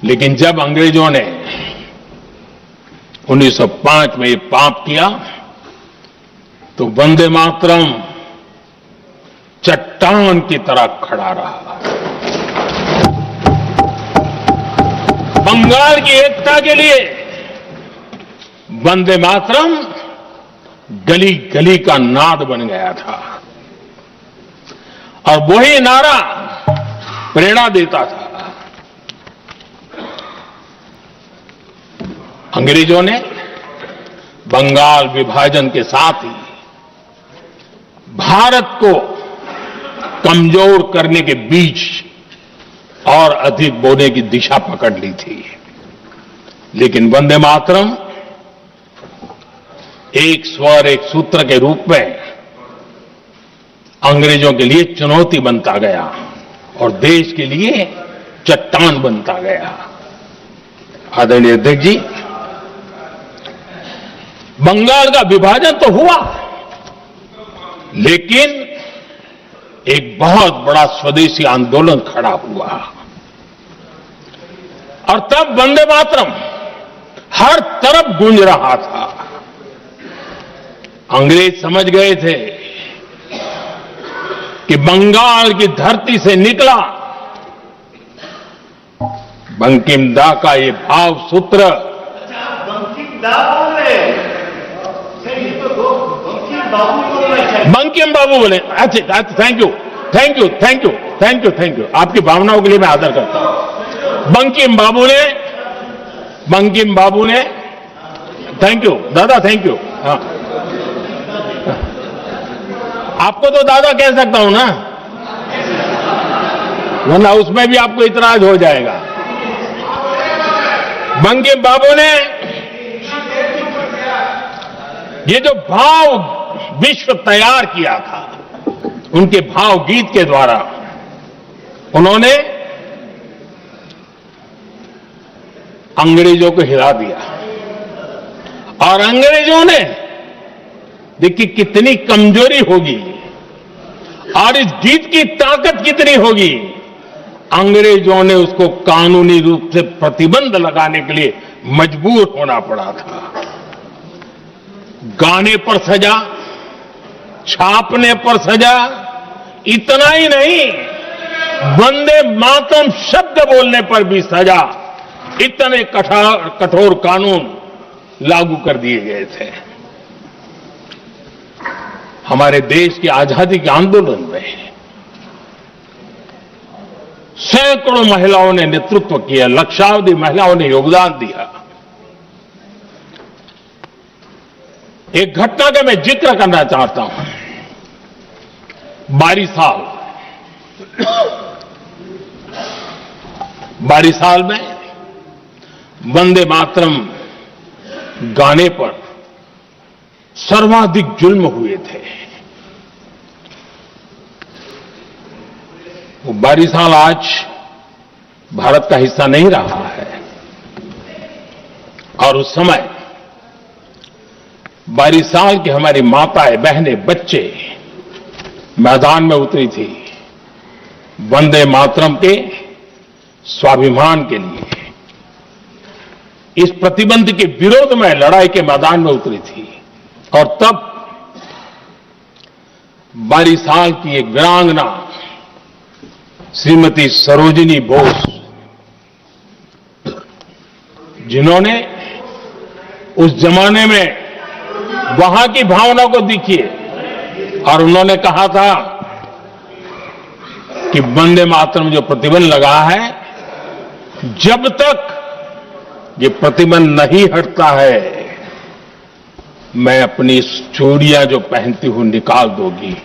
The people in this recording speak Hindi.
लेकिन जब अंग्रेजों ने 1905 में ये पाप किया तो वंदे मातरम चट्टान की तरह खड़ा रहा। बंगाल की एकता के लिए वंदे मातरम गली गली का नाद बन गया था और वही नारा प्रेरणा देता था। अंग्रेजों ने बंगाल विभाजन के साथ ही भारत को कमजोर करने के बीच और अधिक बोने की दिशा पकड़ ली थी, लेकिन वंदे मातरम एक स्वर एक सूत्र के रूप में अंग्रेजों के लिए चुनौती बनता गया और देश के लिए चट्टान बनता गया। आदरणीय अध्यक्ष जी, बंगाल का विभाजन तो हुआ, लेकिन एक बहुत बड़ा स्वदेशी आंदोलन खड़ा हुआ और तब वंदे मातरम हर तरफ गूंज रहा था। अंग्रेज समझ गए थे कि बंगाल की धरती से निकला बंकिम दा का ये भाव सूत्र। बंकिम बाबू बोले। अच्छा, thank you thank you thank you thank you thank you आपकी भावनाओं के लिए मैं आदर करता हूं। बंकिम बाबू ने थैंक यू दादा, थैंक यू। हाँ, आपको तो दादा कह सकता हूं ना, वरना उसमें भी आपको इतराज हो जाएगा। बंकिम बाबू ने ये जो भाव विश्व तैयार किया था, उनके भाव गीत के द्वारा उन्होंने अंग्रेजों को हिला दिया और अंग्रेजों ने देखिए कितनी कमजोरी होगी और इस गीत की ताकत कितनी होगी। अंग्रेजों ने उसको कानूनी रूप से प्रतिबंध लगाने के लिए मजबूर होना पड़ा था। गाने पर सजा, छापने पर सजा, इतना ही नहीं, वंदे मातरम शब्द बोलने पर भी सजा। इतने कठोर कानून लागू कर दिए गए थे। हमारे देश की आजादी के आंदोलन में सैकड़ों महिलाओं ने नेतृत्व किया, लक्षावधि महिलाओं ने योगदान दिया। एक घटना का मैं जिक्र करना चाहता हूं। 22 साल में वंदे मातरम गाने पर सर्वाधिक जुल्म हुए थे। वो 22 साल आज भारत का हिस्सा नहीं रहा है और उस समय 22 साल की हमारी माताएं, बहनें, बच्चे मैदान में उतरी थी वंदे मातरम के स्वाभिमान के लिए। इस प्रतिबंध के विरोध में लड़ाई के मैदान में उतरी थी और तब 22 साल की एक वीरांगना श्रीमती सरोजिनी बोस, जिन्होंने उस जमाने में वहां की भावना को देखिए और उन्होंने कहा था कि वंदे मातरम जो प्रतिबंध लगा है, जब तक ये प्रतिबंध नहीं हटता है, मैं अपनी चूड़ियां जो पहनती हूं निकाल दूंगी।